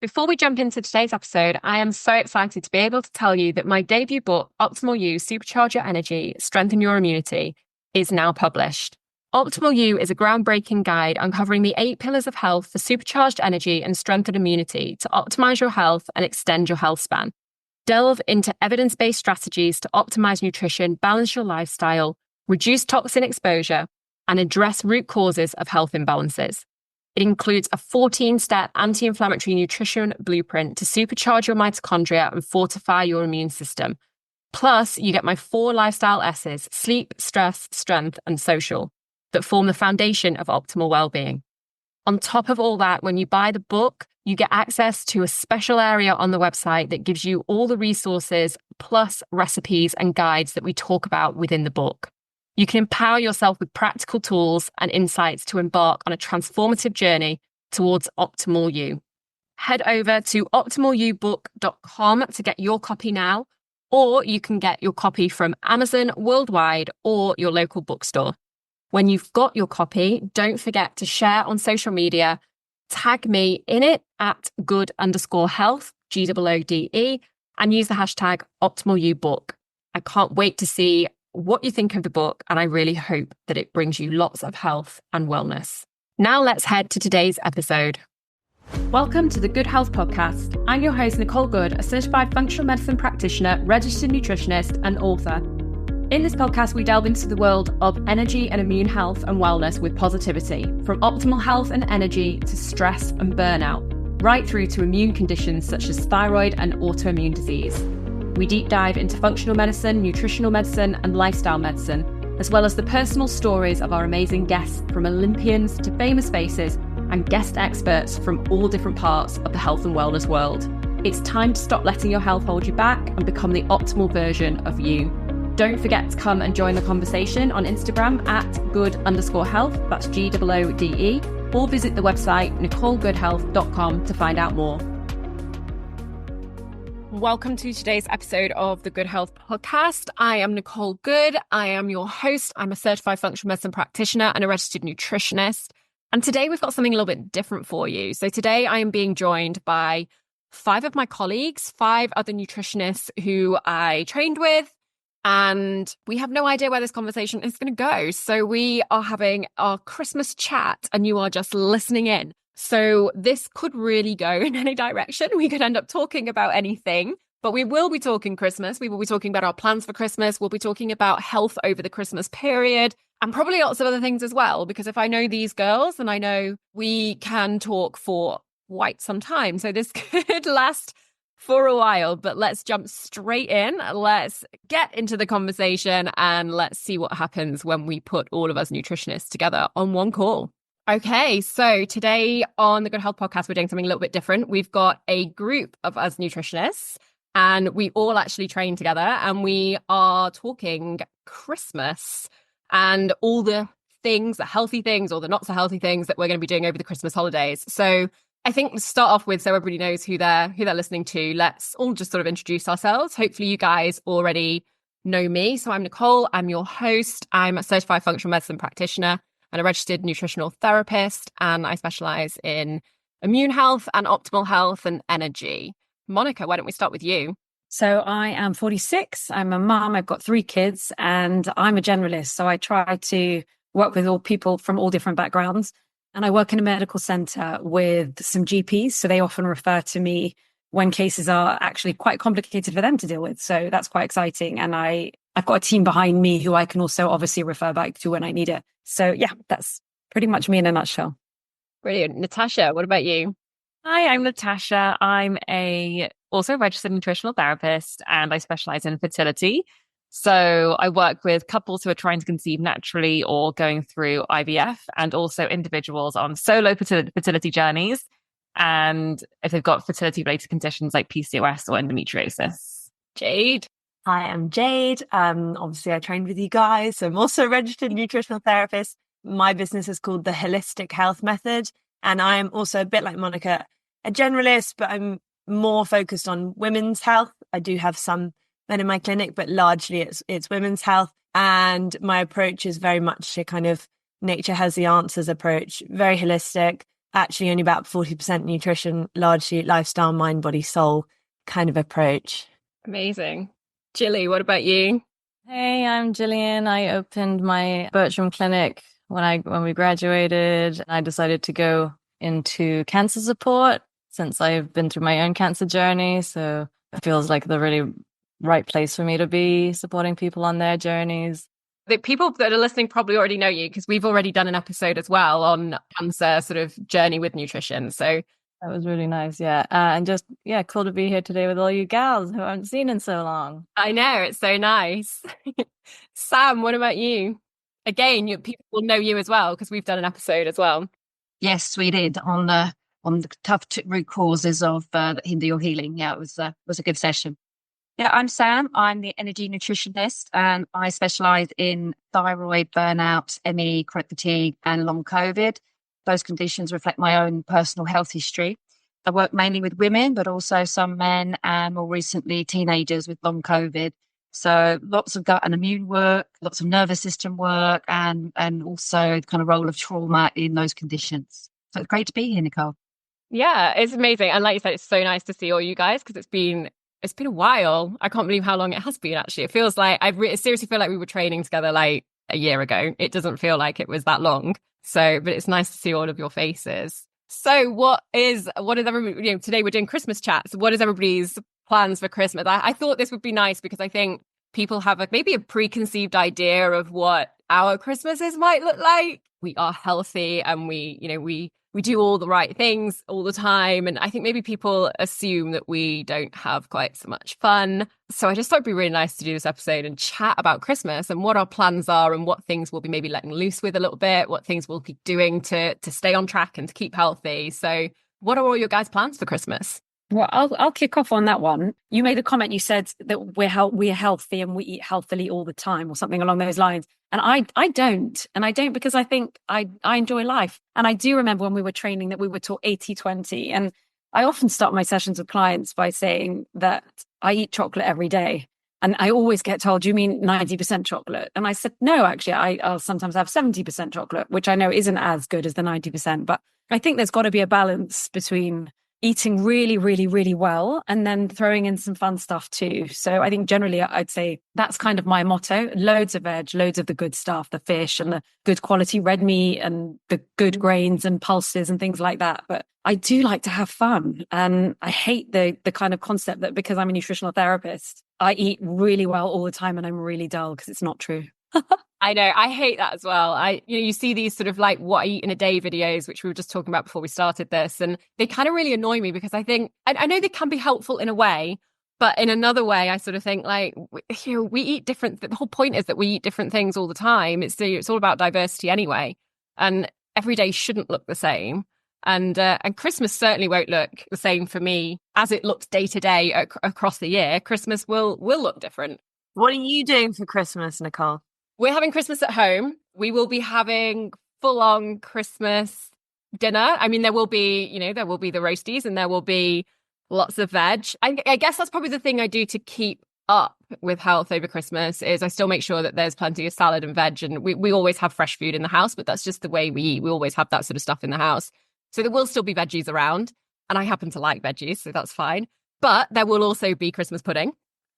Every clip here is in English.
Before we jump into today's episode, I am so excited to be able to tell you that my debut book, Optimal You, Supercharge Your Energy, Strengthen Your Immunity, is now published. Optimal You is a groundbreaking guide uncovering the 8 pillars of health for supercharged energy and strengthened immunity to optimize your health and extend your health span. Delve into evidence-based strategies to optimize nutrition, balance your lifestyle, reduce toxin exposure, and address root causes of health imbalances. It includes a 14-step anti-inflammatory nutrition blueprint to supercharge your mitochondria and fortify your immune system. Plus, you get my 4 lifestyle S's: sleep, stress, strength, and social, that form the foundation of optimal well-being. On top of all that, when you buy the book, you get access to a special area on the website that gives you all the resources, plus recipes and guides that we talk about within the book. You can empower yourself with practical tools and insights to embark on a transformative journey towards Optimal You. Head over to optimalyoubook.com to get your copy now, or you can get your copy from Amazon worldwide or your local bookstore. When you've got your copy, don't forget to share on social media, tag me in it at good_health, GOODE, and use the hashtag OptimalYouBook. I can't wait to see what you think of the book, and I really hope that it brings you lots of health and wellness. Now let's head to today's episode. Welcome to the Good Health Podcast. I'm your host, Nicole Good, a certified functional medicine practitioner, registered nutritionist, and author. In this podcast, we delve into the world of energy and immune health and wellness with positivity, from optimal health and energy to stress and burnout, right through to immune conditions such as thyroid and autoimmune disease. We deep dive into functional medicine, nutritional medicine, and lifestyle medicine, as well as the personal stories of our amazing guests, from Olympians to famous faces and guest experts from all different parts of the health and wellness world. It's time to stop letting your health hold you back and become the optimal version of you. Don't forget to come and join the conversation on Instagram at good_health, that's GOODE, or visit the website nicolegoodhealth.com to find out more. Welcome to today's episode of the Good Health Podcast. I am Nicole Good. I am your host. I'm a certified functional medicine practitioner and a registered nutritionist. And today we've got something a little bit different for you. So today I am being joined by 5 of my colleagues, 5 other nutritionists who I trained with, and we have no idea where this conversation is going to go. So we are having our Christmas chat and you are just listening in. So this could really go in any direction. We could end up talking about anything, but we will be talking Christmas. We will be talking about our plans for Christmas. We'll be talking about health over the Christmas period and probably lots of other things as well, because if I know these girls, then I know we can talk for quite some time. So this could last for a while, but let's jump straight in. Let's get into the conversation and let's see what happens when we put all of us nutritionists together on one call. Okay, so today on the Good Health Podcast, we're doing something a little bit different. We've got a group of us nutritionists and we all actually train together and we are talking Christmas and all the things, the healthy things or the not so healthy things that we're going to be doing over the Christmas holidays. So I think we'll start off with, so everybody knows who they're listening to, let's all just sort of introduce ourselves. Hopefully you guys already know me. So I'm Nicole, I'm your host. I'm a certified functional medicine practitioner and a registered nutritional therapist, and I specialize in immune health and optimal health and energy. Monica, why don't we start with you? So I am 46. I'm a mum. I've got 3 kids and I'm a generalist. So I try to work with all people from all different backgrounds. And I work in a medical center with some GPs. So they often refer to me when cases are actually quite complicated for them to deal with. So that's quite exciting. And I've got a team behind me who I can also obviously refer back to when I need it. So yeah, that's pretty much me in a nutshell. Brilliant. Natasha, what about you? Hi, I'm Natasha. I'm also a registered nutritional therapist and I specialize in fertility. So I work with couples who are trying to conceive naturally or going through IVF, and also individuals on solo fertility journeys, and if they've got fertility related conditions like PCOS or endometriosis. Jade. Hi, I'm Jade. Obviously I trained with you guys. So I'm also a registered nutritional therapist. My business is called the Holistic Health Method. And I am also a bit like Monica, a generalist, but I'm more focused on women's health. I do have some men in my clinic, but largely it's women's health. And my approach is very much a kind of nature has the answers approach, very holistic, actually only about 40% nutrition, largely lifestyle, mind, body, soul kind of approach. Amazing. Jilly, what about you? Hey, I'm Gillian. I opened my Bertram clinic when we graduated. I decided to go into cancer support since I've been through my own cancer journey. So it feels like the really right place for me to be supporting people on their journeys. The people that are listening probably already know you because we've already done an episode as well on cancer sort of journey with nutrition. So that was really nice. Yeah. And just, yeah, cool to be here today with all you gals who I haven't seen in so long. I know, it's so nice. Sam, what about you? Again, people will know you as well because we've done an episode as well. Yes, we did on the tough root causes of Hindu healing. Yeah, it was a good session. Yeah, I'm Sam. I'm the energy nutritionist, and I specialise in thyroid, burnout, ME, chronic fatigue, and long COVID. Those conditions reflect my own personal health history. I work mainly with women, but also some men, and more recently teenagers with long COVID. So lots of gut and immune work, lots of nervous system work, and also the kind of role of trauma in those conditions. So it's great to be here, Nicole. Yeah, it's amazing. And like you said, it's so nice to see all you guys because it's been a while. I can't believe how long it has been, actually. It feels like I seriously feel like we were training together like a year ago. It doesn't feel like it was that long. So, but it's nice to see all of your faces. So what is everybody, today we're doing Christmas chats. What is everybody's plans for Christmas? I thought this would be nice because I think people have maybe a preconceived idea of what our Christmases might look like. We are healthy and we do all the right things all the time. And I think maybe people assume that we don't have quite so much fun. So I just thought it'd be really nice to do this episode and chat about Christmas and what our plans are and what things we'll be maybe letting loose with a little bit, what things we'll be doing to stay on track and to keep healthy. So what are all your guys' plans for Christmas? Well, I'll kick off on that one. You made a comment. You said that we're healthy and we eat healthily all the time, or something along those lines. And I don't because I think I enjoy life. And I do remember when we were training that we were taught 80-20. And I often start my sessions with clients by saying that I eat chocolate every day. And I always get told, you mean 90% chocolate? And I said, no, actually, I'll sometimes have 70% chocolate, which I know isn't as good as the 90%. But I think there's got to be a balance between eating really, really, really well and then throwing in some fun stuff too. So I think generally I'd say that's kind of my motto. Loads of veg, loads of the good stuff, the fish and the good quality red meat and the good grains and pulses and things like that. But I do like to have fun. And I hate the kind of concept that because I'm a nutritional therapist, I eat really well all the time and I'm really dull, because it's not true. I know. I hate that as well. You see these sort of like what I eat in a day videos, which we were just talking about before we started this. And they kind of really annoy me because I think, I know they can be helpful in a way, but in another way, I sort of think like, we eat different. The whole point is that we eat different things all the time. It's all about diversity anyway. And every day shouldn't look the same. And Christmas certainly won't look the same for me as it looks day to day across the year. Christmas will look different. What are you doing for Christmas, Nicole? We're having Christmas at home. We will be having full-on Christmas dinner. I mean, there will be the roasties and there will be lots of veg. I guess that's probably the thing I do to keep up with health over Christmas is I still make sure that there's plenty of salad and veg. And we always have fresh food in the house, but that's just the way we eat. We always have that sort of stuff in the house. So there will still be veggies around. And I happen to like veggies, so that's fine. But there will also be Christmas pudding.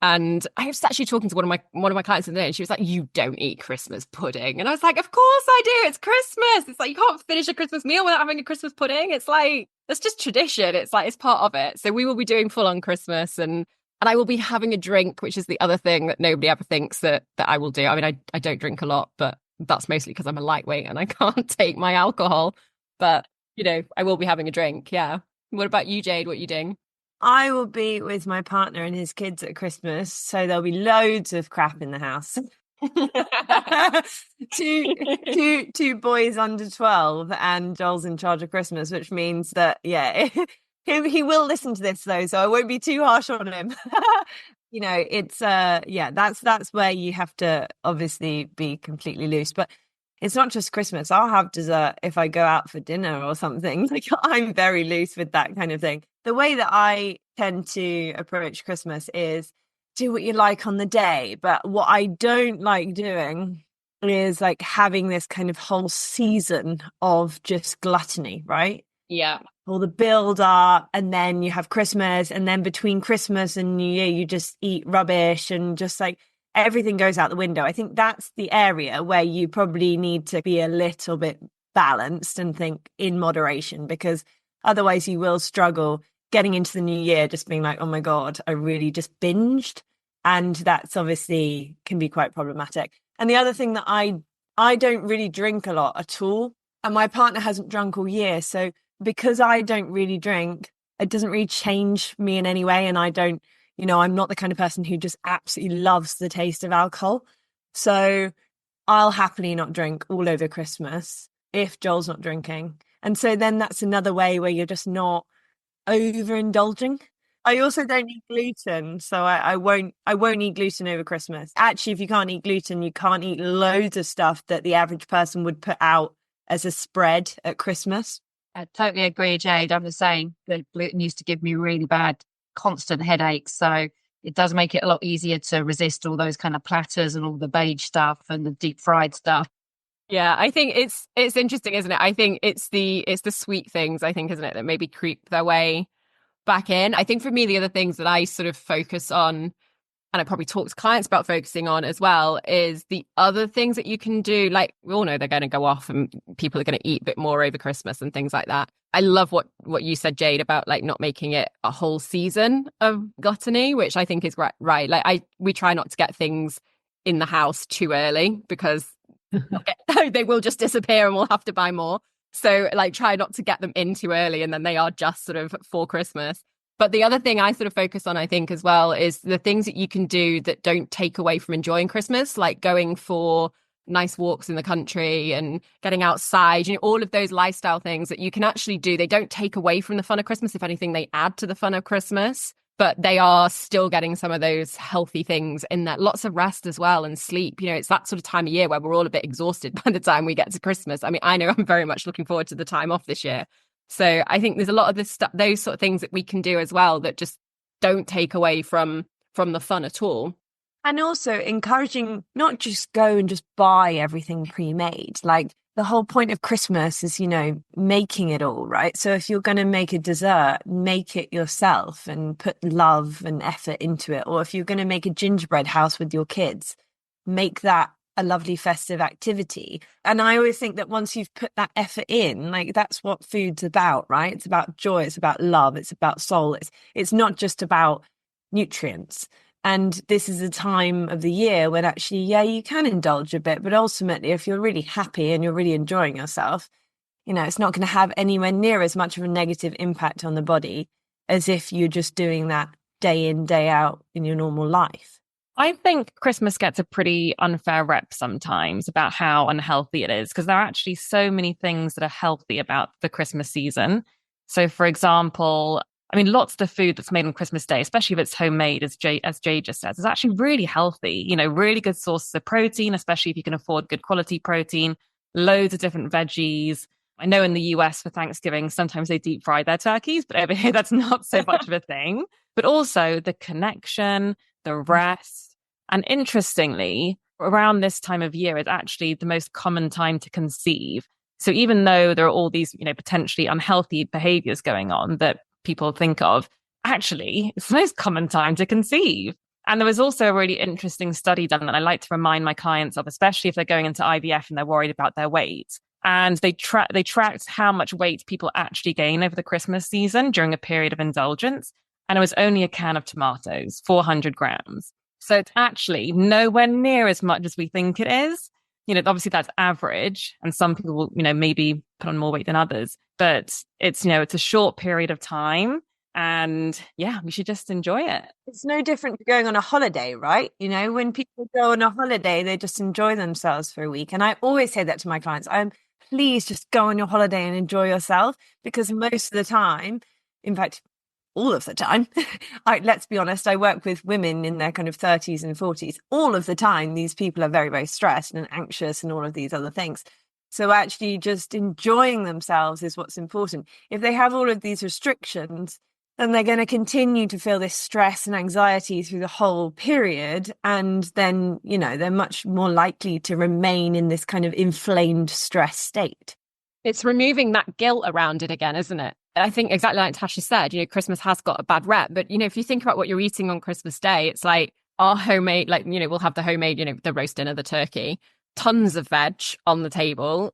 And I was actually talking to one of my clients today, and she was like, "You don't eat Christmas pudding." And I was like, "Of course I do. It's Christmas. It's like you can't finish a Christmas meal without having a Christmas pudding. It's like that's just tradition. It's like it's part of it." So we will be doing full on Christmas, and I will be having a drink, which is the other thing that nobody ever thinks that I will do. I mean, I don't drink a lot, but that's mostly because I'm a lightweight and I can't take my alcohol. But I will be having a drink. Yeah. What about you, Jade? What are you doing? I will be with my partner and his kids at Christmas, so there'll be loads of crap in the house. two boys under 12, and Joel's in charge of Christmas, which means that he will listen to this though, so I won't be too harsh on him. It's that's where you have to obviously be completely loose, but it's not just Christmas. I'll have dessert if I go out for dinner or something. Like I'm very loose with that kind of thing. The way that I tend to approach Christmas is do what you like on the day. But what I don't like doing is like having this kind of whole season of just gluttony, right? Yeah. all the build up, and then you have Christmas, and then between Christmas and New Year, you just eat rubbish and just like everything goes out the window. I think that's the area where you probably need to be a little bit balanced and think in moderation, because otherwise you will struggle getting into the new year just being like, oh my God, I really just binged. And that's obviously can be quite problematic. And the other thing that I don't really drink a lot at all. And my partner hasn't drunk all year. So because I don't really drink, it doesn't really change me in any way. And I don't, I'm not the kind of person who just absolutely loves the taste of alcohol. So I'll happily not drink all over Christmas if Joel's not drinking. And so then that's another way where you're just not overindulging. I also don't eat gluten, so I won't eat gluten over Christmas. Actually, if you can't eat gluten, you can't eat loads of stuff that the average person would put out as a spread at Christmas. I totally agree, Jade. I'm the same. The gluten used to give me really bad, constant headaches. So it does make it a lot easier to resist all those kind of platters and all the beige stuff and the deep fried stuff. Yeah, I think it's interesting, isn't it? I think it's the sweet things, I think, isn't it, that maybe creep their way back in. I think for me, the other things that I sort of focus on, and I probably talk to clients about focusing on as well, is the other things that you can do. Like, we all know they're going to go off and people are going to eat a bit more over Christmas and things like that. I love what you said, Jade, about like not making it a whole season of gluttony, which I think is right. Like we try not to get things in the house too early, because they will just disappear and we'll have to buy more. So like try not to get them in too early, and then they are just sort of for Christmas. But the other thing I sort of focus on, I think, as well, is the things that you can do that don't take away from enjoying Christmas, like going for nice walks in the country and getting outside, all of those lifestyle things that you can actually do. They don't take away from the fun of Christmas. If anything, they add to the fun of Christmas, but they are still getting some of those healthy things in there. Lots of rest as well and sleep. It's that sort of time of year where we're all a bit exhausted by the time we get to Christmas. I mean, I know I'm very much looking forward to the time off this year. So I think there's a lot of this stuff, those sort of things that we can do as well that just don't take away from the fun at all. And also encouraging not just go and just buy everything pre-made. Like the whole point of Christmas is, making it all, right? So if you're going to make a dessert, make it yourself and put love and effort into it. Or if you're going to make a gingerbread house with your kids, make that a lovely festive activity. And I always think that once you've put that effort in, like that's what food's about, right? It's about joy, it's about love, it's about soul. It's not just about nutrients. And this is a time of the year when actually, yeah, you can indulge a bit, but ultimately, if you're really happy and you're really enjoying yourself, it's not going to have anywhere near as much of a negative impact on the body as if you're just doing that day in, day out in your normal life. I think Christmas gets a pretty unfair rep sometimes about how unhealthy it is, because there are actually so many things that are healthy about the Christmas season. So, for example, I mean, lots of the food that's made on Christmas Day, especially if it's homemade, as Jay just says, is actually really healthy. Really good sources of protein, especially if you can afford good quality protein, loads of different veggies. I know in the US for Thanksgiving, sometimes they deep fry their turkeys, but over here, that's not so much of a thing. But also the connection, the rest. And interestingly, around this time of year is actually the most common time to conceive. So even though there are all these, potentially unhealthy behaviors going on that people think of, actually, it's the most common time to conceive. And there was also a really interesting study done that I like to remind my clients of, especially if they're going into IVF and they're worried about their weight. And they tracked how much weight people actually gain over the Christmas season during a period of indulgence. And it was only a can of tomatoes, 400 grams. So it's actually nowhere near as much as we think it is. Obviously that's average, and some people will, maybe put on more weight than others, but it's a short period of time, and yeah, we should just enjoy it. It's no different to going on a holiday, right? When people go on a holiday, they just enjoy themselves for a week. And I always say that to my clients, please just go on your holiday and enjoy yourself, because most of the time, in fact, all of the time, let's be honest, I work with women in their kind of 30s and 40s. All of the time, these people are very, very stressed and anxious and all of these other things. So actually just enjoying themselves is what's important. If they have all of these restrictions, then they're going to continue to feel this stress and anxiety through the whole period. And then, they're much more likely to remain in this kind of inflamed stress state. It's removing that guilt around it again, isn't it? I think exactly like Tasha said, Christmas has got a bad rep, but if you think about what you're eating on Christmas Day, it's like our homemade, like, we'll have the homemade, the roast dinner, the turkey, tons of veg on the table.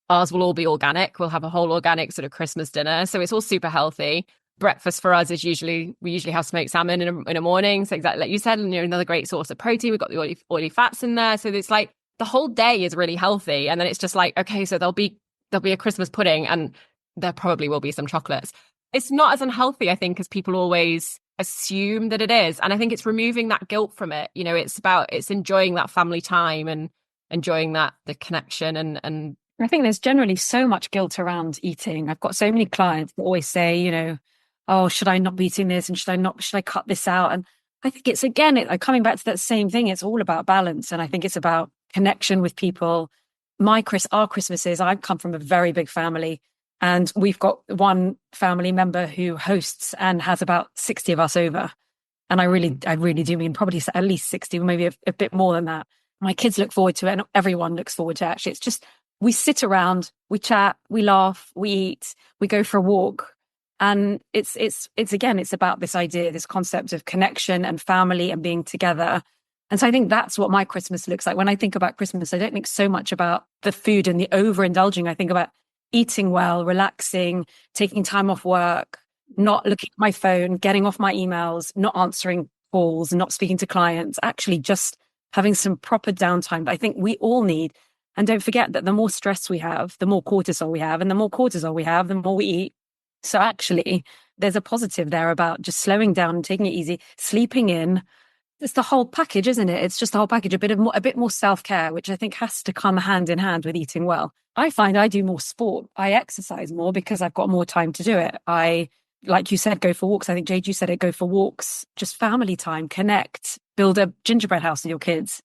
Ours will all be organic. We'll have a whole organic sort of Christmas dinner. So it's all super healthy. Breakfast for us is we usually have smoked salmon in a morning. So exactly like you said, another great source of protein. We've got the oily fats in there. So it's like the whole day is really healthy. And then it's just like, okay, so there'll be a Christmas pudding and there probably will be some chocolates. It's not as unhealthy, I think, as people always assume that it is. And I think it's removing that guilt from it. It's enjoying that family time and enjoying the connection. And I think there's generally so much guilt around eating. I've got so many clients that always say, oh, should I not be eating this? And should I cut this out? And I think it's, again, coming back to that same thing. It's all about balance. And I think it's about connection with people. Our Christmases, I come from a very big family, and we've got one family member who hosts and has about 60 of us over. And I really do mean probably at least 60, maybe a bit more than that. My kids look forward to it, and everyone looks forward to it. Actually, it's just, we sit around, we chat, we laugh, we eat, we go for a walk. And it's again, it's about this idea, this concept of connection and family and being together. And so I think that's what my Christmas looks like. When I think about Christmas, I don't think so much about the food and the overindulging. I think about eating well, relaxing, taking time off work, not looking at my phone, getting off my emails, not answering calls, not speaking to clients, actually just having some proper downtime that I think we all need. And don't forget that the more stress we have, the more cortisol we have, and the more cortisol we have, the more we eat. So actually, there's a positive there about just slowing down and taking it easy, sleeping in. It's the whole package, isn't it? It's just the whole package, a bit more self-care, which I think has to come hand in hand with eating well. I find I do more sport. I exercise more because I've got more time to do it. I, like you said, go for walks. I think, Jade, you said it, go for walks, just family time, connect, build a gingerbread house with your kids,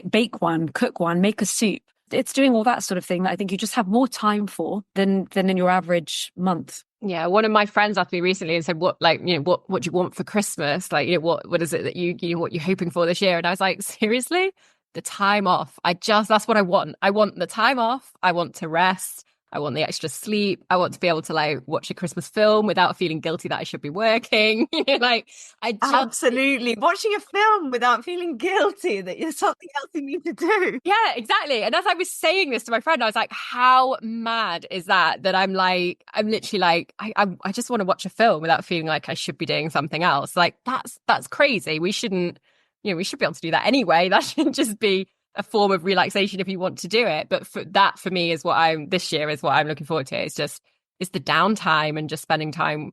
bake one, cook one, make a soup. It's doing all that sort of thing that I think you just have more time for than in your average month. Yeah, one of my friends asked me recently and said, what do you want for Christmas? Like, what is it that what you're hoping for this year? And I was like, seriously? The time off. That's what I want. I want the time off. I want to rest. I want the extra sleep. I want to be able to like watch a Christmas film without feeling guilty that I should be working. Absolutely. Watching a film without feeling guilty that there's something else you need to do. Yeah, exactly. And as I was saying this to my friend, I was like, how mad is that I'm literally like, I just want to watch a film without feeling like I should be doing something else. Like that's crazy. We shouldn't, we should be able to do that anyway. That shouldn't just be a form of relaxation if you want to do it. But for me is this year is what I'm looking forward to. It's the downtime and just spending time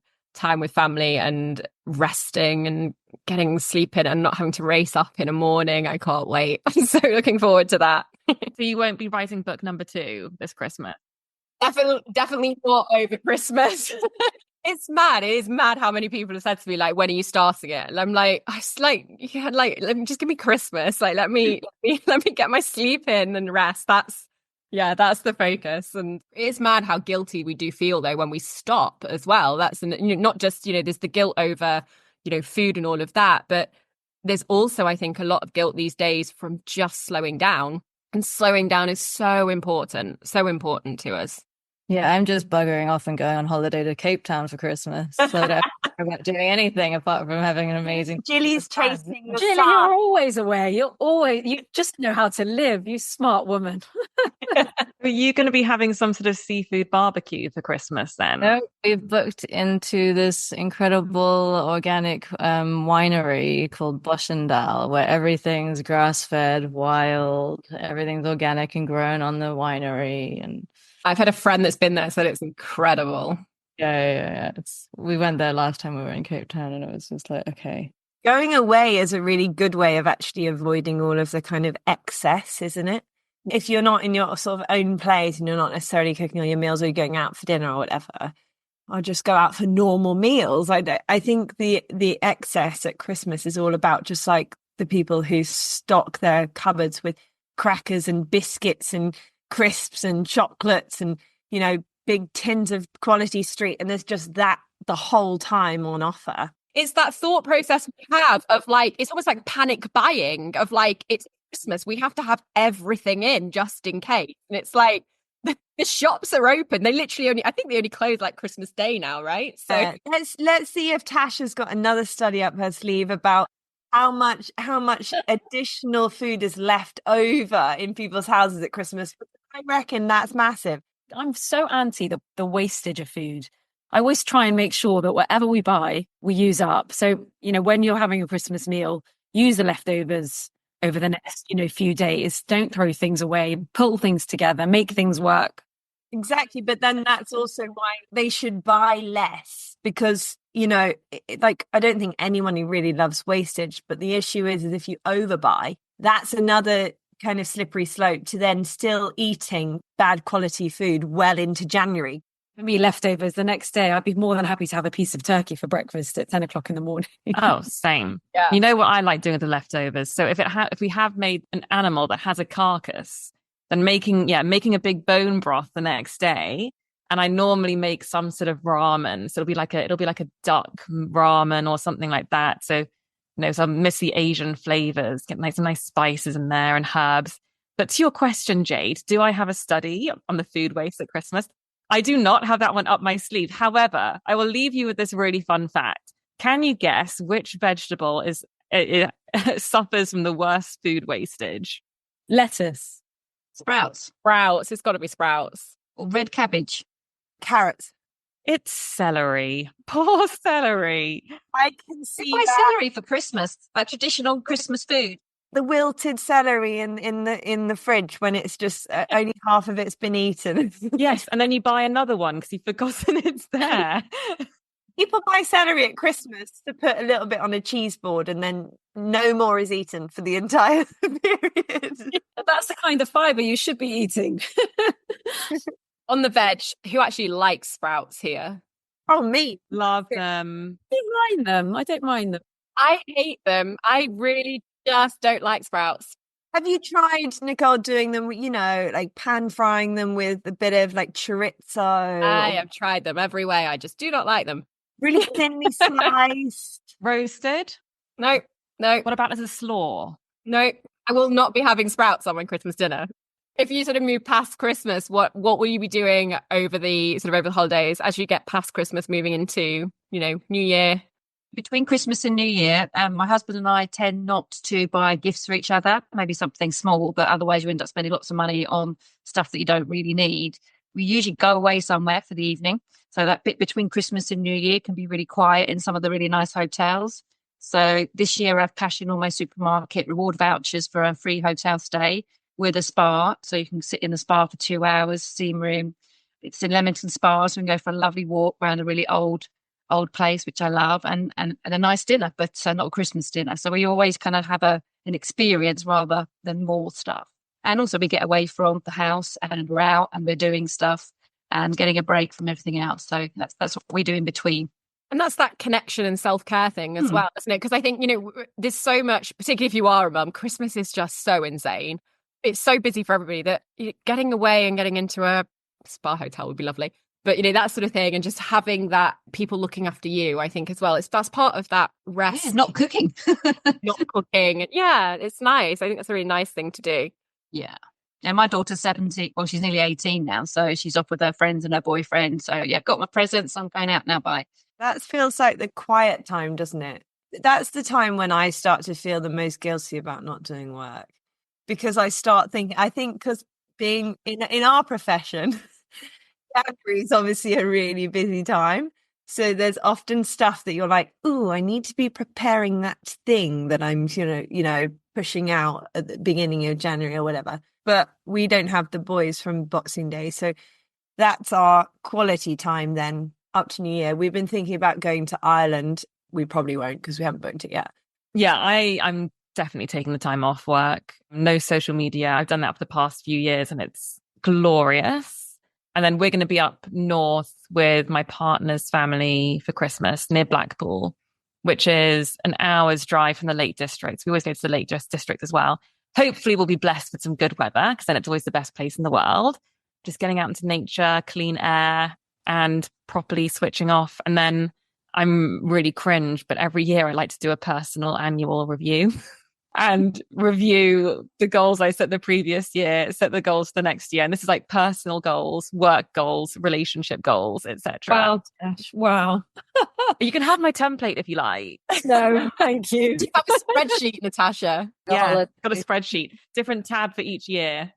with family and resting and getting sleep in and not having to race up in the morning. I can't wait. I'm so looking forward to that. So you won't be writing book number 2 this Christmas? Definitely not over Christmas. It's mad. It is mad how many people have said to me, like, when are you starting it? And I'm like, let me just give me Christmas. Like, let me get my sleep in and rest. That's the focus. And it's mad how guilty we do feel though when we stop as well. That's not just, there's the guilt over, food and all of that, but there's also, I think, a lot of guilt these days from just slowing down. And slowing down is so important to us. Yeah, I'm just buggering off and going on holiday to Cape Town for Christmas. So I don't care about doing anything apart from having an amazing Jilly's chasing the Jilly, sun. you're always aware. You just know how to live, you smart woman. Are you going to be having some sort of seafood barbecue for Christmas then? No, we've booked into this incredible organic winery called Boschendal, where everything's grass-fed, wild, everything's organic and grown on the winery. And I've had a friend that's been there, said it's incredible. Yeah. We went there last time we were in Cape Town, and it was just like, okay. Going away is a really good way of actually avoiding all of the kind of excess, isn't it? If you're not in your sort of own place and you're not necessarily cooking all your meals or you're going out for dinner or whatever, or just go out for normal meals. I think the excess at Christmas is all about just like the people who stock their cupboards with crackers and biscuits and crisps and chocolates and, big tins of quality street. And there's just that the whole time on offer. It's that thought process we have of like, it's almost like panic buying of like, it's Christmas. We have to have everything in just in case. And it's like, The shops are open. They literally I think they only close like Christmas Day now, right? So let's see if Tasha's got another study up her sleeve about how much additional food is left over in people's houses at Christmas. I reckon that's massive. I'm so anti the wastage of food. I always try and make sure that whatever we buy, we use up. So, when you're having a Christmas meal, use the leftovers over the next, few days. Don't throw things away, pull things together, make things work. Exactly. But then that's also why they should buy less because, I don't think anyone who really loves wastage. But the issue is if you overbuy, that's another kind of slippery slope to then still eating bad quality food well into January. For me, leftovers the next day, I'd be more than happy to have a piece of turkey for breakfast at 10 o'clock in the morning. Oh, same. Yeah. You know what I like doing with the leftovers? So if we have made an animal that has a carcass, then making a big bone broth the next day. And I normally make some sort of ramen. So it'll be like a duck ramen or something like that. So, some missy Asian flavors, get some nice spices in there and herbs. But to your question, Jade, do I have a study on the food waste at Christmas? I do not have that one up my sleeve. However, I will leave you with this really fun fact. Can you guess which vegetable suffers from the worst food wastage? Lettuce. Sprouts. Sprouts. It's got to be sprouts. Or red cabbage. Carrots. It's celery. Poor celery. I can see Buy that. celery for Christmas, like traditional Christmas food. The wilted celery in the fridge when it's just only half of it's been eaten. Yes, and then you buy another one because you've forgotten it's there. People buy celery at Christmas to put a little bit on a cheese board and then no more is eaten for the entire period. That's the kind of fibre you should be eating. On the veg, who actually likes sprouts here? Oh, me. Love them. I don't mind them. I hate them. I really just don't like sprouts. Have you tried, Nicole, doing them, like pan frying them with a bit of like chorizo? I have tried them every way. I just do not like them. Really thinly sliced. Roasted? No. What about as a slaw? No. I will not be having sprouts on my Christmas dinner. If you sort of move past Christmas, what will you be doing over the holidays as you get past Christmas, moving into, New Year? Between Christmas and New Year, my husband and I tend not to buy gifts for each other, maybe something small, but otherwise you end up spending lots of money on stuff that you don't really need. We usually go away somewhere for the evening. So that bit between Christmas and New Year can be really quiet in some of the really nice hotels. So this year I've cashed in all my supermarket reward vouchers for a free hotel stay with a spa. So you can sit in the spa for 2 hours, steam room. It's in Leamington Spa, so we can go for a lovely walk around a really old place, which I love, and a nice dinner, but not a Christmas dinner. So we always kind of have an experience rather than more stuff. And also we get away from the house and we're out and we're doing stuff and getting a break from everything else. So that's what we do in between. And that's that connection and self-care thing as well, isn't it? Because I think, there's so much, particularly if you are a mum, Christmas is just so insane. It's so busy for everybody that getting away and getting into a spa hotel would be lovely. But, that sort of thing, and just having that people looking after you, I think as well, that's part of that rest. Yeah, not cooking. Not cooking. Yeah, it's nice. I think that's a really nice thing to do. Yeah. And my daughter's 17. Well, she's nearly 18 now. So she's off with her friends and her boyfriend. So yeah, got my presents. I'm going out now. Bye. That feels like the quiet time, doesn't it? That's the time when I start to feel the most guilty about not doing work. Because I start thinking, because being in our profession, January is obviously a really busy time. So there's often stuff that you're like, oh, I need to be preparing that thing that I'm, pushing out at the beginning of January or whatever. But we don't have the boys from Boxing Day. So that's our quality time then up to New Year. We've been thinking about going to Ireland. We probably won't because we haven't booked it yet. Yeah, I'm definitely taking the time off work. No social media. I've done that for the past few years and it's glorious. And then we're going to be up north with my partner's family for Christmas near Blackpool, which is an hour's drive from the Lake District. We always go to the Lake District as well. Hopefully we'll be blessed with some good weather because then it's always the best place in the world. Just getting out into nature, clean air and properly switching off. And then I'm really cringe, but every year I like to do a personal annual review. and review the goals I set the previous year, set the goals for the next year. And this is like personal goals, work goals, relationship goals, etc. Wow, Tash, wow. You can have my template if you like. No, thank you. Do you have a spreadsheet, Natasha? Yeah, got a spreadsheet, different tab for each year.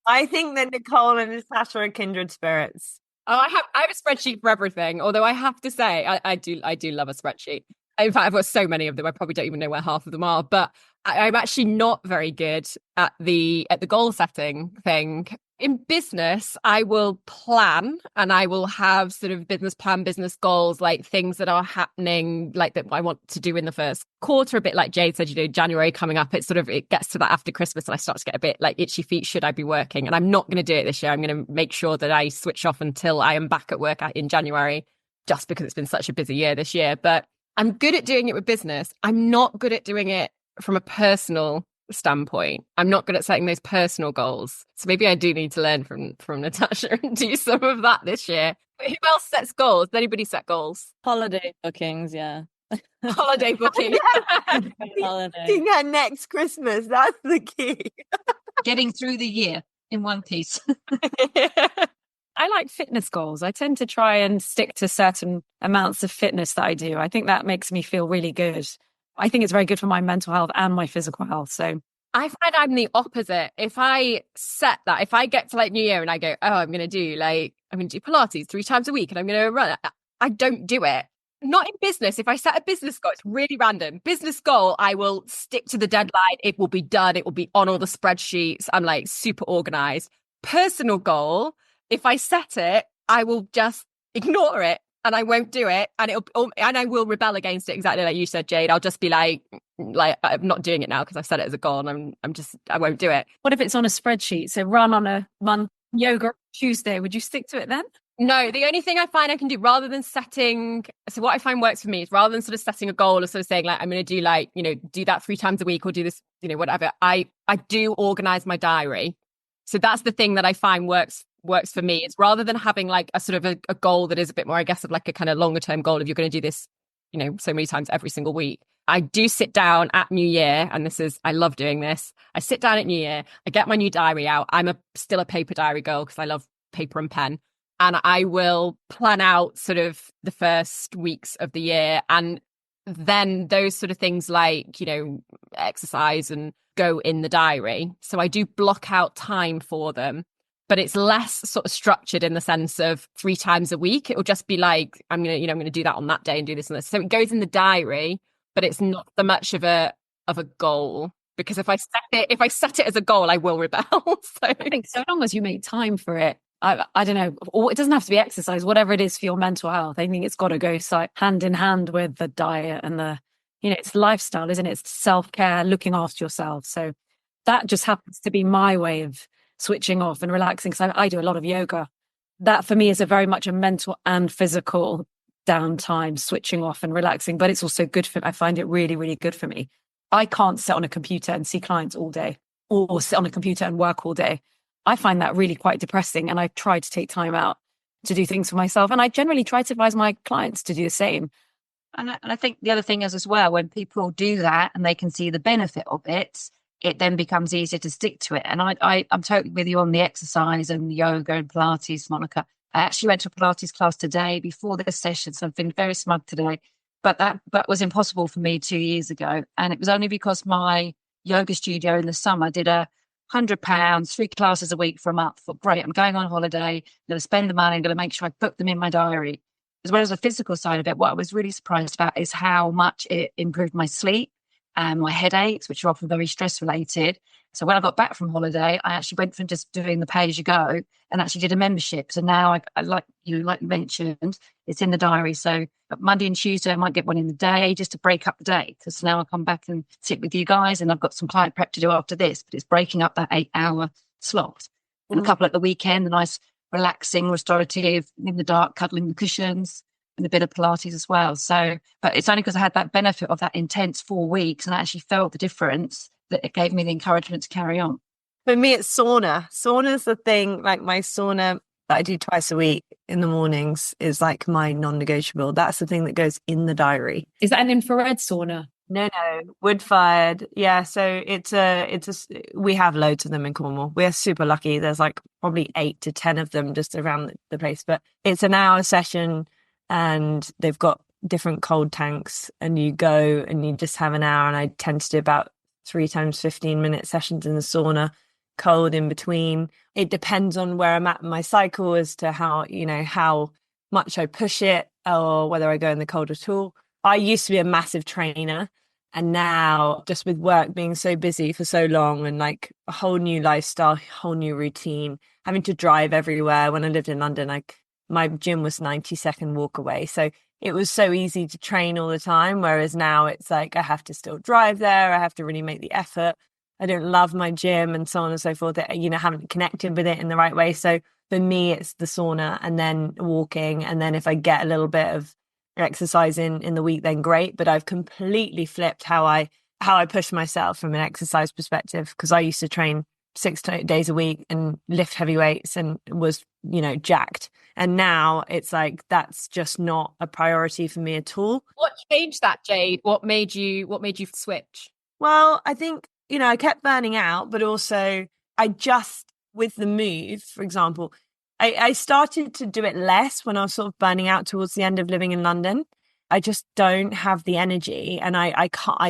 I think that Nicole and Natasha are kindred spirits. Oh, I have a spreadsheet for everything. Although I have to say, I do love a spreadsheet. In fact, I've got so many of them. I probably don't even know where half of them are. But I'm actually not very good at the goal setting thing. In business, I will plan and I will have sort of business plan, business goals, like things that are happening, like that I want to do in the first quarter. A bit like Jade said, January coming up, it gets to that after Christmas and I start to get a bit like itchy feet. Should I be working? And I'm not going to do it this year. I'm going to make sure that I switch off until I am back at work in January, just because it's been such a busy year this year. But I'm good at doing it with business. I'm not good at doing it from a personal standpoint. I'm not good at setting those personal goals. So maybe I do need to learn from Natasha and do some of that this year. But who else sets goals? Does anybody set goals? Holiday bookings, yeah. Holiday booking. Holiday. Looking at next Christmas, that's the key. Getting through the year in one piece. I like fitness goals. I tend to try and stick to certain amounts of fitness that I do. I think that makes me feel really good. I think it's very good for my mental health and my physical health. So I find I'm the opposite. If I set that, if I get to like New Year and I go, oh, I'm going to do Pilates 3 times a week and I'm going to run, I don't do it. Not in business. If I set a business goal, it's really random. Business goal, I will stick to the deadline. It will be done. It will be on all the spreadsheets. I'm like super organized. Personal goal, if I set it, I will just ignore it and I won't do it. And I will rebel against it. Exactly like you said, Jade. I'll just be like I'm not doing it now because I've set it as a goal and I won't do it. what if it's on a spreadsheet? So run on a month, yoga Tuesday. Would you stick to it then? No, the only thing I find I can do rather than setting, so what I find works for me is rather than sort of setting a goal or sort of saying like, I'm going to do do that 3 times a week or do this, whatever. I do organize my diary. So that's the thing that I find works for me. It's rather than having like a sort of a goal that is a bit more, I guess, of like a kind of longer term goal of you're going to do this, so many times every single week. I do sit down at New Year, and I love doing this. I sit down at New Year, I get my new diary out. I'm still a paper diary girl because I love paper and pen. And I will plan out sort of the first weeks of the year. And then those sort of things like, exercise and go in the diary. So I do block out time for them, but it's less sort of structured in the sense of 3 times a week. It will just be like, I'm going to do that on that day and do this and this. So it goes in the diary, but it's not so much of a goal. Because if I set it as a goal, I will rebel. So I think so long as you make time for it, I don't know, or it doesn't have to be exercise, whatever it is for your mental health. I think it's got to go hand in hand with the diet and it's lifestyle, isn't it? It's self-care, looking after yourself. So that just happens to be my way of switching off and relaxing because I do a lot of yoga. That for me is a very much a mental and physical downtime, switching off and relaxing, but it's also good for me. I find it really, really good for me. I can't sit on a computer and see clients all day or sit on a computer and work all day. I find that really quite depressing. And I try to take time out to do things for myself. And I generally try to advise my clients to do the same. And I think the other thing is as well, when people do that and they can see the benefit of it, it then becomes easier to stick to it. And I'm totally with you on the exercise and yoga and Pilates, Monica. I actually went to a Pilates class today before this session, so I've been very smug today. But that was impossible for me 2 years ago. And it was only because my yoga studio in the summer did £100, 3 classes a week for a month. Thought, great, I'm going on holiday, I'm going to spend the money, I'm going to make sure I book them in my diary. As well as the physical side of it, what I was really surprised about is how much it improved my sleep and my headaches, which are often very stress related. So when I got back from holiday, I actually went from just doing the pay as you go and actually did a membership. So now I like you mentioned, it's in the diary. So Monday and Tuesday, I might get one in the day just to break up the day. Because now I come back and sit with you guys and I've got some client prep to do after this, but it's breaking up that 8-hour slot. And a couple at the weekend, a nice relaxing, restorative, in the dark, cuddling the cushions and a bit of Pilates as well. So, but it's only because I had that benefit of that intense 4 weeks and I actually felt the difference that it gave me the encouragement to carry on. For me, it's sauna. Sauna's the thing, like my sauna that I do twice a week in the mornings is like my non-negotiable. That's the thing that goes in the diary. Is that an infrared sauna? No, wood fired. Yeah, so we have loads of them in Cornwall. We're super lucky. There's like probably 8 to 10 of them just around the place. But it's an hour session, and they've got different cold tanks, and you go and you just have an hour. And I tend to do about 3 times 15-minute sessions in the sauna, cold in between. It depends on where I'm at in my cycle as to how much I push it or whether I go in the cold at all. I used to be a massive trainer, and now just with work being so busy for so long and like a whole new lifestyle, whole new routine, having to drive everywhere. When I lived in London, my gym was 90-second walk away. So it was so easy to train all the time. Whereas now it's like I have to still drive there. I have to really make the effort. I don't love my gym and so on and so forth. Haven't connected with it in the right way. So for me, it's the sauna and then walking. And then if I get a little bit of exercise in the week, then great. But I've completely flipped how I push myself from an exercise perspective, because I used to train 6 days a week and lift heavy weights and was jacked, and now it's like that's just not a priority for me at all. What changed that, Jade? What made you switch? Well, I think I kept burning out, but also with the move, for example, I started to do it less when I was sort of burning out towards the end of living in London. I just don't have the energy, and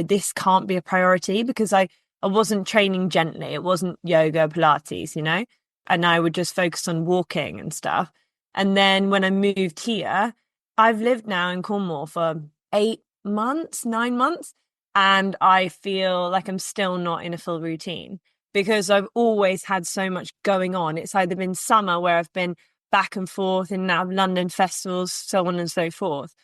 this can't be a priority because I wasn't training gently. It wasn't yoga, Pilates, and I would just focus on walking and stuff. And then when I moved here, I've lived now in Cornwall for 9 months, and I feel like I'm still not in a full routine, because I've always had so much going on. It's either been summer where I've been back and forth in now London festivals, so on and so forth,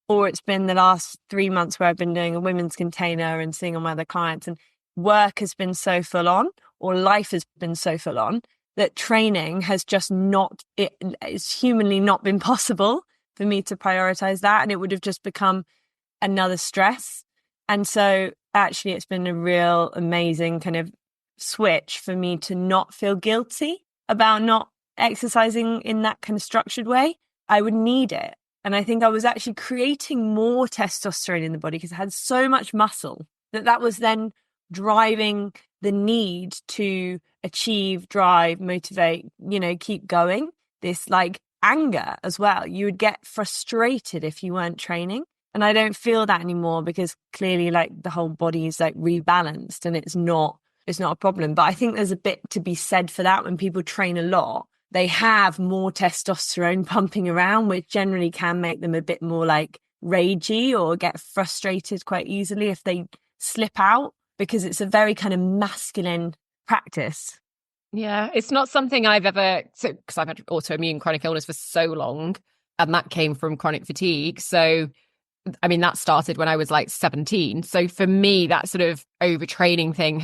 or it's been the last 3 months where I've been doing a women's container and seeing all my other clients, and work has been so full on, or life has been so full on, that training has just it's humanly not been possible for me to prioritize that. And it would have just become another stress. And so actually it's been a real amazing kind of switch for me to not feel guilty about not exercising in that kind of structured way. I would need it. And I think I was actually creating more testosterone in the body because I had so much muscle that was then driving the need to achieve, drive, motivate, keep going. This like anger as well. You would get frustrated if you weren't training. And I don't feel that anymore, because clearly like the whole body is like rebalanced and it's not a problem. But I think there's a bit to be said for that. When people train a lot, they have more testosterone pumping around, which generally can make them a bit more like ragey or get frustrated quite easily if they slip out, because it's a very kind of masculine practice. Yeah, it's not something I've ever, because I've had autoimmune chronic illness for so long, and that came from chronic fatigue. So I mean, that started when I was like 17. So for me, that sort of overtraining thing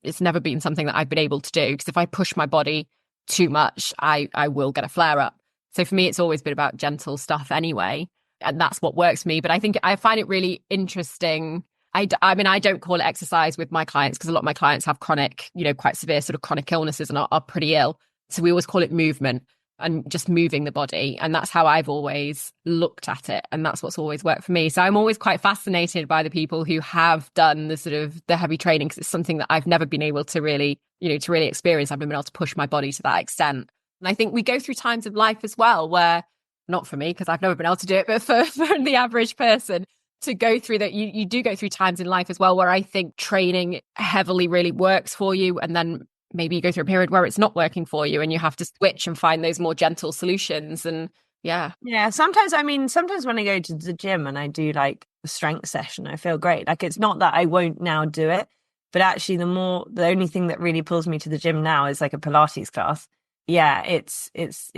it's never been something that I've been able to do, because if I push my body too much, I will get a flare up. So for me, it's always been about gentle stuff anyway. And that's what works for me. But I think I find it really interesting. I mean, I don't call it exercise with my clients, because a lot of my clients have chronic, quite severe sort of chronic illnesses and are pretty ill. So we always call it movement and just moving the body. And that's how I've always looked at it. And that's what's always worked for me. So I'm always quite fascinated by the people who have done the sort of the heavy training, because it's something that I've never been able to really, to really experience. I've been able to push my body to that extent. And I think we go through times of life as well where, not for me, because I've never been able to do it, but for the average person to go through that, you do go through times in life as well where I think training heavily really works for you. And then maybe you go through a period where it's not working for you and you have to switch and find those more gentle solutions. And yeah. Sometimes when I go to the gym and I do like a strength session, I feel great. Like, it's not that I won't now do it, but actually the only thing that really pulls me to the gym now is like a Pilates class. Yeah, it's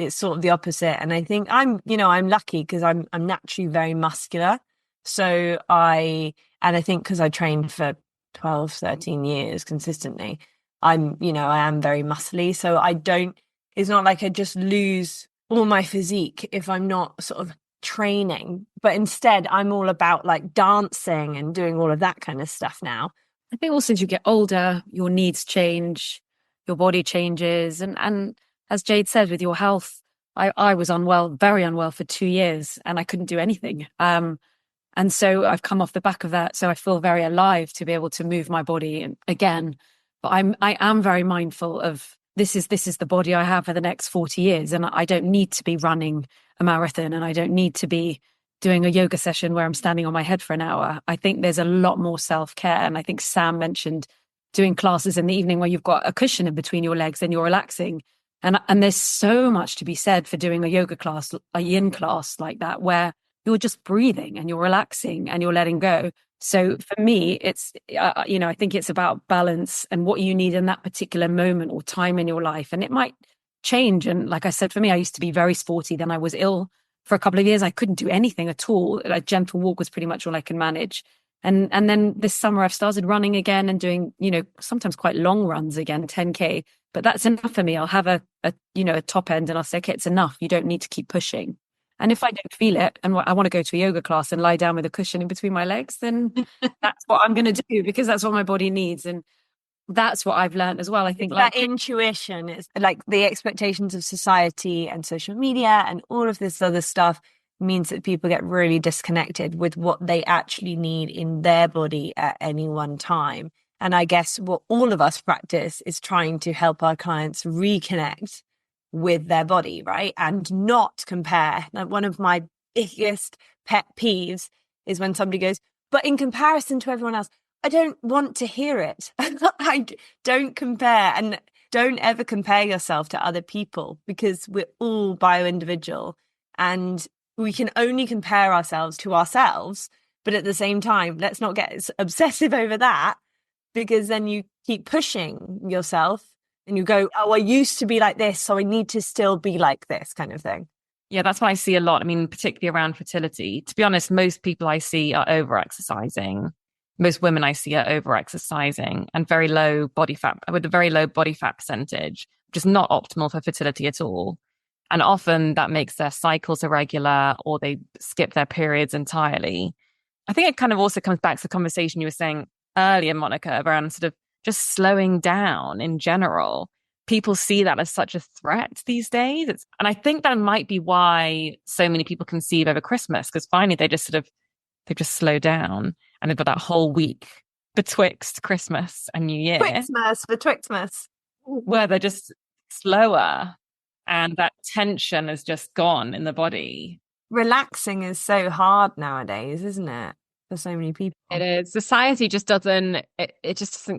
sort of the opposite. And I think I'm lucky because I'm naturally very muscular. So I think because I trained for 12, 13 years consistently, I am very muscly. So it's not like I just lose all my physique if I'm not sort of training, but instead I'm all about like dancing and doing all of that kind of stuff now. I think also as you get older, your needs change, your body changes. And as Jade said, with your health, I was unwell, very unwell for 2 years, and I couldn't do anything. And so I've come off the back of that. So I feel very alive to be able to move my body again. But I am very mindful of this is the body I have for the next 40 years. And I don't need to be running a marathon, and I don't need to be doing a yoga session where I'm standing on my head for an hour. I think there's a lot more self-care. And I think Sam mentioned doing classes in the evening where you've got a cushion in between your legs and you're relaxing. And there's so much to be said for doing a yoga class, a yin class like that, where you're just breathing and you're relaxing and you're letting go. So for me, it's, I think it's about balance and what you need in that particular moment or time in your life. And it might change. And like I said, for me, I used to be very sporty. Then I was ill for a couple of years. I couldn't do anything at all. A gentle walk was pretty much all I can manage. And then this summer I've started running again and doing, sometimes quite long runs again, 10K, but that's enough for me. I'll have a top end and I'll say, okay, it's enough. You don't need to keep pushing. And if I don't feel it and I want to go to a yoga class and lie down with a cushion in between my legs, then that's what I'm going to do, because that's what my body needs. And that's what I've learned as well. I think that intuition is like the expectations of society and social media and all of this other stuff means that people get really disconnected with what they actually need in their body at any one time. And I guess what all of us practice is trying to help our clients reconnect with their body, right? And not compare. Like, one of my biggest pet peeves is when somebody goes, but in comparison to everyone else, I don't want to hear it. I don't compare, and don't ever compare yourself to other people, because we're all bio-individual and we can only compare ourselves to ourselves. But at the same time, let's not get obsessive over that, because then you keep pushing yourself and you go, oh, I used to be like this, so I need to still be like this, kind of thing. Yeah, that's what I see a lot. I mean, particularly around fertility. To be honest, most people I see are over-exercising. Most women I see are over-exercising and very low body fat, with a very low body fat percentage, which is not optimal for fertility at all. And often that makes their cycles irregular, or they skip their periods entirely. I think it kind of also comes back to the conversation you were saying earlier, Monica, around sort of just slowing down in general. People see that as such a threat these days. And I think that might be why so many people conceive over Christmas, because finally they just slow down and they've got that whole week betwixt Christmas and New Year. Betwixtmas. Where they're just slower and that tension is just gone in the body. Relaxing is so hard nowadays, isn't it? For so many people. It is. Society just doesn't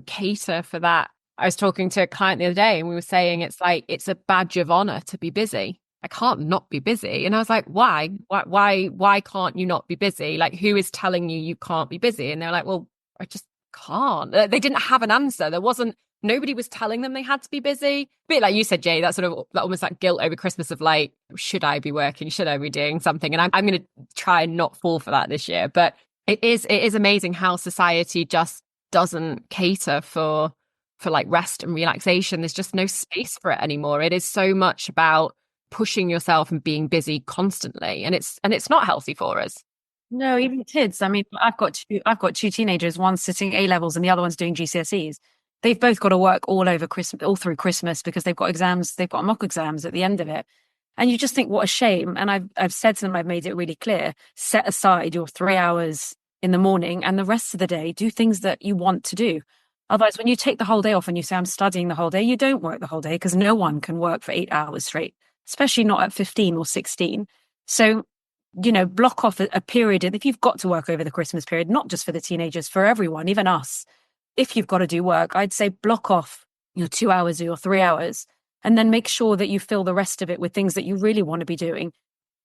cater for that. I was talking to a client the other day and we were saying it's like, it's a badge of honor to be busy. I can't not be busy. And I was like, why? Why can't you not be busy? Like, who is telling you can't be busy? And they're like, well, I just can't. They didn't have an answer. Nobody was telling them they had to be busy. A bit like you said, Jay, that sort of almost that guilt over Christmas of like, should I be working? Should I be doing something? And I'm going to try and not fall for that this year. But it is amazing how society just doesn't cater for like rest and relaxation. There's just no space for it anymore. It is so much about pushing yourself and being busy constantly, and it's not healthy for us. No, even kids. I mean, I've got two teenagers, one's sitting A levels and the other one's doing GCSEs. They've both got to work all through Christmas, because they've got exams, they've got mock exams at the end of it. And you just think, what a shame. And I've said to them, I've made it really clear, set aside your 3 hours in the morning and the rest of the day, do things that you want to do. Otherwise, when you take the whole day off and you say, I'm studying the whole day, you don't work the whole day, because no one can work for 8 hours straight, especially not at 15 or 16. So, block off a period. And if you've got to work over the Christmas period, not just for the teenagers, for everyone, even us, if you've got to do work, I'd say block off your 2 hours or your 3 hours, and then make sure that you fill the rest of it with things that you really want to be doing.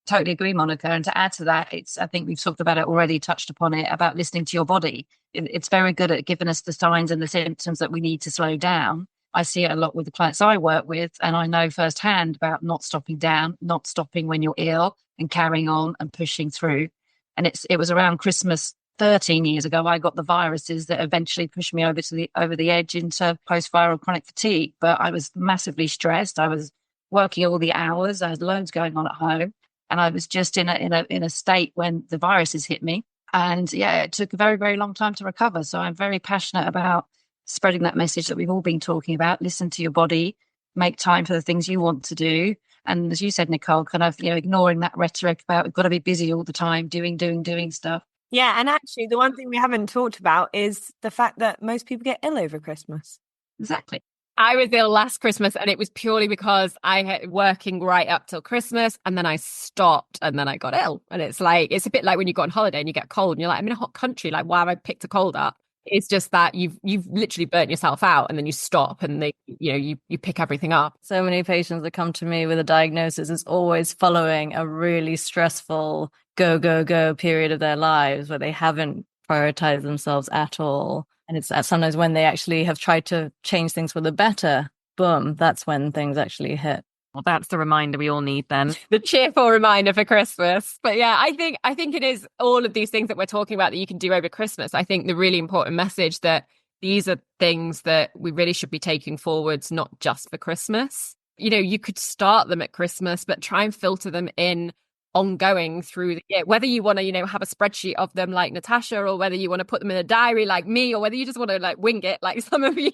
Totally agree, Monica. And to add to that, I think we've talked about it already, touched upon it, about listening to your body. It's very good at giving us the signs and the symptoms that we need to slow down. I see it a lot with the clients I work with, and I know firsthand about not stopping down, not stopping when you're ill, and carrying on and pushing through. And it was around Christmas 13 years ago, I got the viruses that eventually pushed me over the edge into post-viral chronic fatigue. But I was massively stressed. I was working all the hours. I had loads going on at home. And I was just in a state when the viruses hit me. And yeah, it took a very, very long time to recover. So I'm very passionate about spreading that message that we've all been talking about. Listen to your body, make time for the things you want to do. And as you said, Nicole, kind of, ignoring that rhetoric about we've got to be busy all the time, doing stuff. Yeah, and actually the one thing we haven't talked about is the fact that most people get ill over Christmas. Exactly. I was ill last Christmas and it was purely because I had working right up till Christmas and then I stopped and then I got ill. And it's like, it's a bit like when you go on holiday and you get cold and you're like, I'm in a hot country. Like, why have I picked a cold up? It's just that you've literally burnt yourself out and then you stop and you pick everything up. So many patients that come to me with a diagnosis is always following a really stressful go, go, go period of their lives where they haven't prioritized themselves at all. And it's sometimes when they actually have tried to change things for the better, boom, that's when things actually hit. Well, that's the reminder we all need then. The cheerful reminder for Christmas. But yeah, I think it is all of these things that we're talking about that you can do over Christmas. I think the really important message that these are things that we really should be taking forwards, not just for Christmas. You could start them at Christmas, but try and filter them in ongoing through the year, whether you want to have a spreadsheet of them like Natasha, or whether you want to put them in a diary like me, or whether you just want to like wing it like some of you,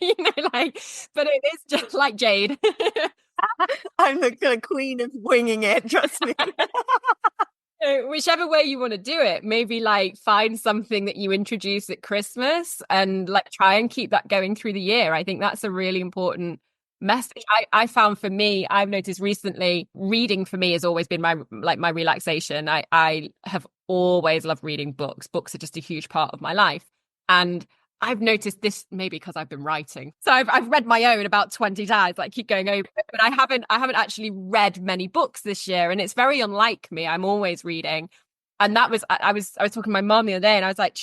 but it is just like Jade. I'm the queen of winging it, trust me. Whichever way you want to do it, maybe like find something that you introduce at Christmas and like try and keep that going through the year. I think that's a really important message. I found for me, I've noticed recently, reading for me has always been my relaxation. I have always loved reading books. Books are just a huge part of my life. And I've noticed this maybe because I've been writing. So I've read my own about 20 times, like keep going over it, but I haven't actually read many books this year. And it's very unlike me. I'm always reading. And that was, I was talking to my mom the other day and I was like,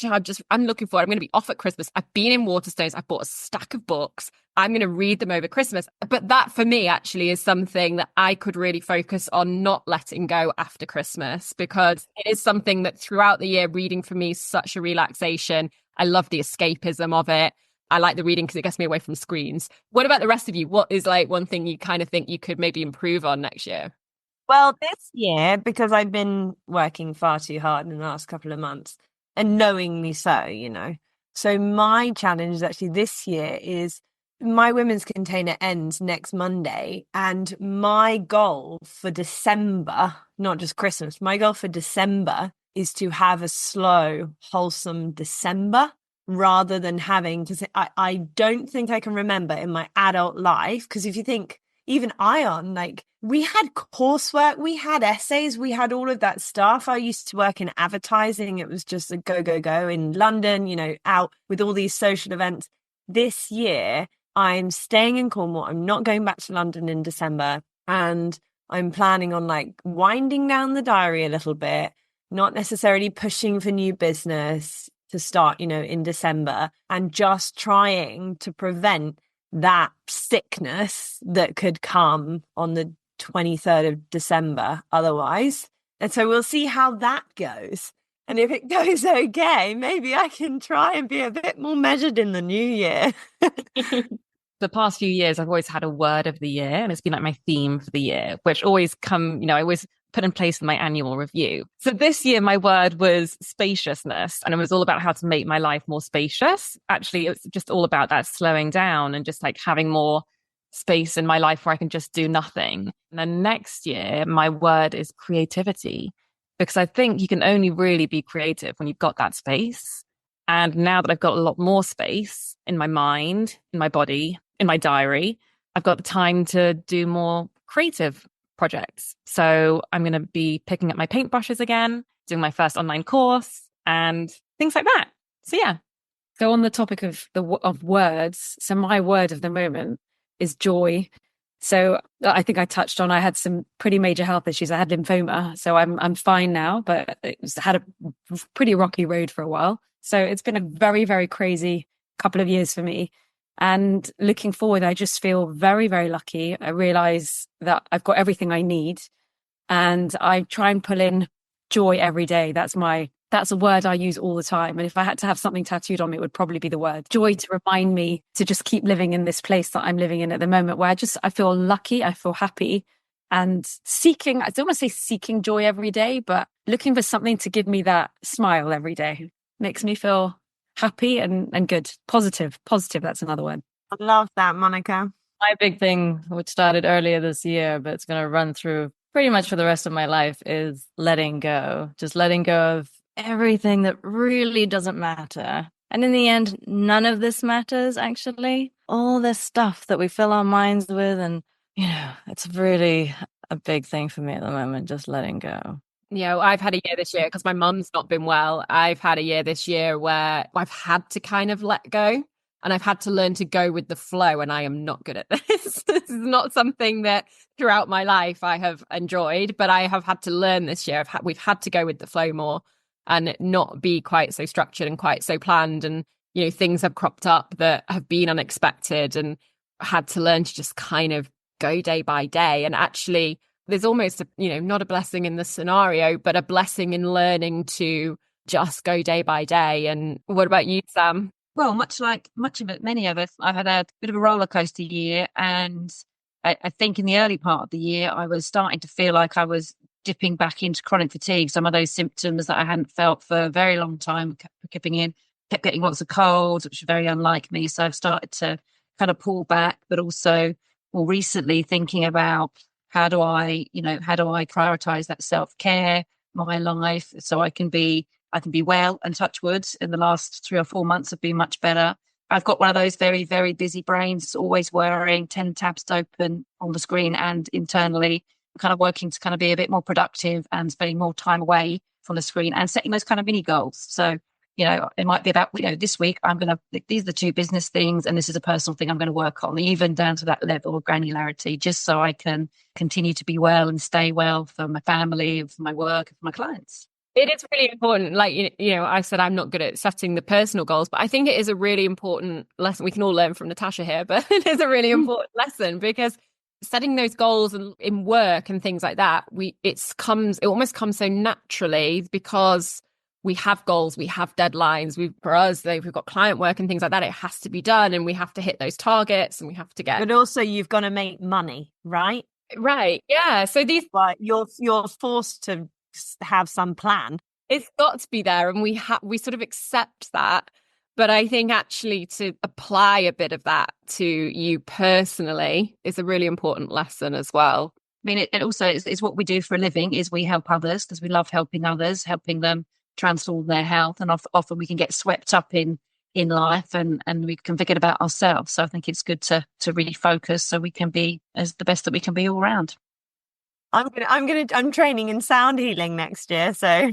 I'm looking forward. I'm going to be off at Christmas. I've been in Waterstones. I bought a stack of books. I'm going to read them over Christmas. But that for me actually is something that I could really focus on not letting go after Christmas, because it is something that throughout the year, reading for me is such a relaxation. I love the escapism of it. I like the reading because it gets me away from screens. What about the rest of you? What is like one thing you kind of think you could maybe improve on next year? Well, this year, because I've been working far too hard in the last couple of months, and knowingly so, so my challenge actually this year is my women's container ends next Monday. And my goal for December, not just Christmas, my goal for December is to have a slow, wholesome December rather than having to say, I don't think I can remember in my adult life. Because if you think, even Ion, like we had coursework, we had essays, we had all of that stuff. I used to work in advertising. It was just a go, go, go in London, out with all these social events. This year, I'm staying in Cornwall. I'm not going back to London in December. And I'm planning on like winding down the diary a little bit, not necessarily pushing for new business to start, in December, and just trying to prevent that sickness that could come on the 23rd of December otherwise. And so we'll see how that goes. And if it goes okay, maybe I can try and be a bit more measured in the new year. The past few years, I've always had a word of the year, and it's been like my theme for the year, which always I always put in place in my annual review. So this year, my word was spaciousness, and it was all about how to make my life more spacious. Actually, it's just all about that slowing down and just like having more space in my life where I can just do nothing. And then next year, my word is creativity, because I think you can only really be creative when you've got that space. And now that I've got a lot more space in my mind, in my body, in my diary, I've got the time to do more creative projects. So I'm going to be picking up my paintbrushes again, doing my first online course and things like that. So yeah. So on the topic of words, so my word of the moment is joy. So I think I touched on, I had some pretty major health issues. I had lymphoma, so I'm fine now, but had a pretty rocky road for a while. So it's been a very, very crazy couple of years for me. And looking forward, I just feel very, very lucky. I realize that I've got everything I need, and I try and pull in joy every day. That's a word I use all the time. And if I had to have something tattooed on me, it would probably be the word joy, to remind me to just keep living in this place that I'm living in at the moment, where I feel lucky, I feel happy, and seeking, I don't want to say seeking joy every day, but looking for something to give me that smile every day makes me feel happy and good. Positive. That's another word. I love that, Monica. My big thing, which started earlier this year, but it's going to run through pretty much for the rest of my life, is letting go. Just letting go of everything that really doesn't matter. And in the end, none of this matters, actually. All this stuff that we fill our minds with, and, it's really a big thing for me at the moment, just letting go. I've had a year this year because my mum's not been well. I've had a year this year where I've had to kind of let go and I've had to learn to go with the flow. And I am not good at this. This is not something that throughout my life I have enjoyed, but I have had to learn this year. We've had to go with the flow more and not be quite so structured and quite so planned. And, things have cropped up that have been unexpected and had to learn to just kind of go day by day. And actually, there's almost not a blessing in the scenario, but a blessing in learning to just go day by day. And what about you, Sam? Well, much of it, many of us, I've had a bit of a roller coaster year. And I think in the early part of the year, I was starting to feel like I was dipping back into chronic fatigue. Some of those symptoms that I hadn't felt for a very long time kept getting lots of colds, which is very unlike me. So I've started to kind of pull back, but also more recently thinking about how do I prioritize that self-care, my life, so I can be well, and touch wood, in the last 3 or 4 months have been much better. I've got one of those very, very busy brains, always worrying, 10 tabs open on the screen and internally, kind of working to kind of be a bit more productive and spending more time away from the screen and setting those kind of mini goals. So, it might be about, this week these are the 2 business things and this is a personal thing I'm going to work on, even down to that level of granularity, just so I can continue to be well and stay well for my family, for my work, and for my clients. It is really important. Like, I said, I'm not good at setting the personal goals, but I think it is a really important lesson. We can all learn from Natasha here, but it is a really important lesson, because setting those goals in work and things like that, it almost comes so naturally because we have goals, we have deadlines. For us, we've got client work and things like that. It has to be done, and we have to hit those targets, and we have to get. But also, you've got to make money, right? Right. Yeah. So you're forced to have some plan. It's got to be there, and we sort of accept that. But I think actually to apply a bit of that to you personally is a really important lesson as well. I mean, it also is what we do for a living, is we help others because we love helping others, helping them transform their health. And often we can get swept up in life and we can forget about ourselves. So I think it's good to really focus so we can be as the best that we can be all around. I'm training in sound healing next year. So,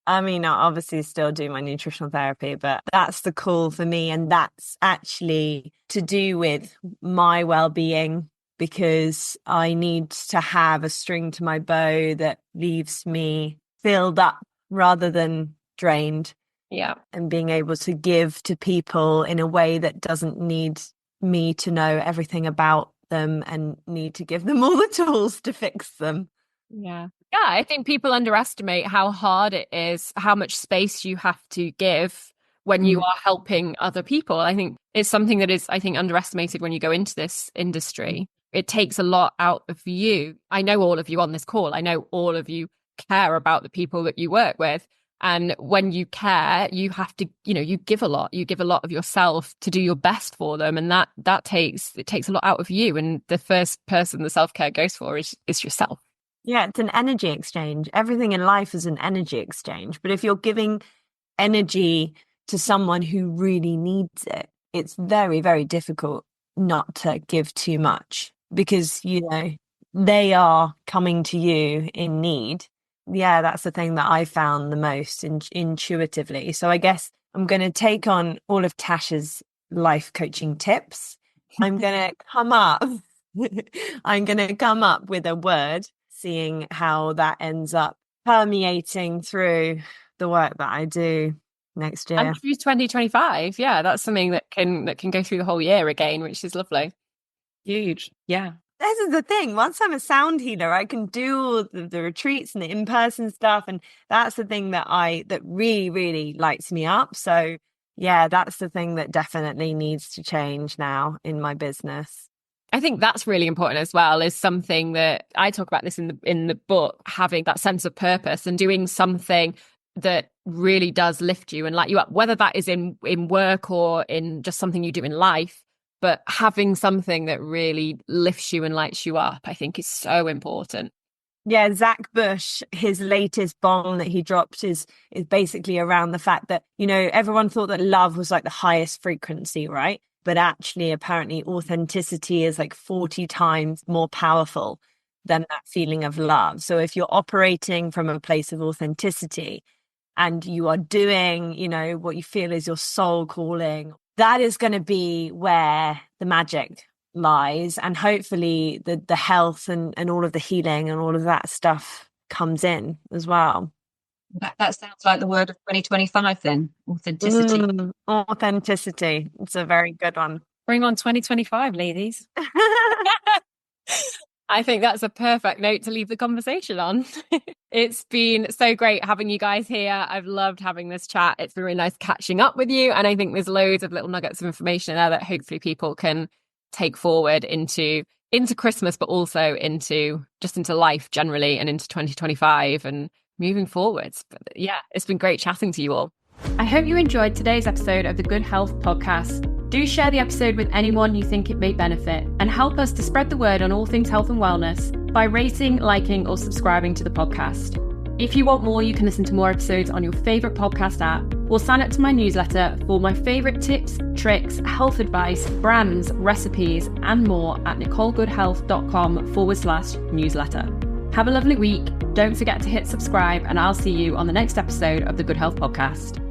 I mean, I obviously still do my nutritional therapy, but that's the call for me. And that's actually to do with my well-being, because I need to have a string to my bow that leaves me filled up rather than drained. Yeah. And being able to give to people in a way that doesn't need me to know everything about them and need to give them all the tools to fix them. Yeah, I think people underestimate how hard it is, how much space you have to give when you are helping other people. I think it's something that is, underestimated when you go into this industry. It takes a lot out of you. I know all of you on this call. I know all of you care about the people that you work with. And when you care, you have to, you give a lot. You give a lot of yourself to do your best for them. And that takes a lot out of you. And the first person the self-care goes for is yourself. Yeah, it's an energy exchange. Everything in life is an energy exchange. But if you're giving energy to someone who really needs it, it's very, very difficult not to give too much, because, they are coming to you in need. Yeah, that's the thing that I found the most intuitively. So I guess I'm going to take on all of Tasha's life coaching tips. I'm going to come up with a word, seeing how that ends up permeating through the work that I do next year. And through 2025. Yeah, that's something that can go through the whole year again, which is lovely. Huge. Yeah. This is the thing. Once I'm a sound healer, I can do all the retreats and the in-person stuff. And that's the thing that really, really lights me up. So yeah, that's the thing that definitely needs to change now in my business. I think that's really important as well, is something that I talk about this in the book, having that sense of purpose and doing something that really does lift you and light you up, whether that is in work or in just something you do in life. But having something that really lifts you and lights you up, I think, is so important. Yeah, Zach Bush, his latest bomb that he dropped is basically around the fact that, everyone thought that love was like the highest frequency, right? But actually, apparently, authenticity is like 40 times more powerful than that feeling of love. So if you're operating from a place of authenticity and you are doing, what you feel is your soul calling, that is going to be where the magic lies, and hopefully the health and all of the healing and all of that stuff comes in as well. That sounds like the word of 2025 then, authenticity. Authenticity. It's a very good one. Bring on 2025, ladies. I think that's a perfect note to leave the conversation on. It's been so great having you guys here. I've loved having this chat. It's been really nice catching up with you. And I think there's loads of little nuggets of information there that hopefully people can take forward into Christmas, but also into life generally and into 2025 and moving forwards. But yeah, it's been great chatting to you all. I hope you enjoyed today's episode of the Good Health Podcast. Do share the episode with anyone you think it may benefit and help us to spread the word on all things health and wellness by rating, liking, or subscribing to the podcast. If you want more, you can listen to more episodes on your favourite podcast app or sign up to my newsletter for my favourite tips, tricks, health advice, brands, recipes, and more at nicolegoodhealth.com/newsletter. Have a lovely week. Don't forget to hit subscribe, and I'll see you on the next episode of the Good Health Podcast.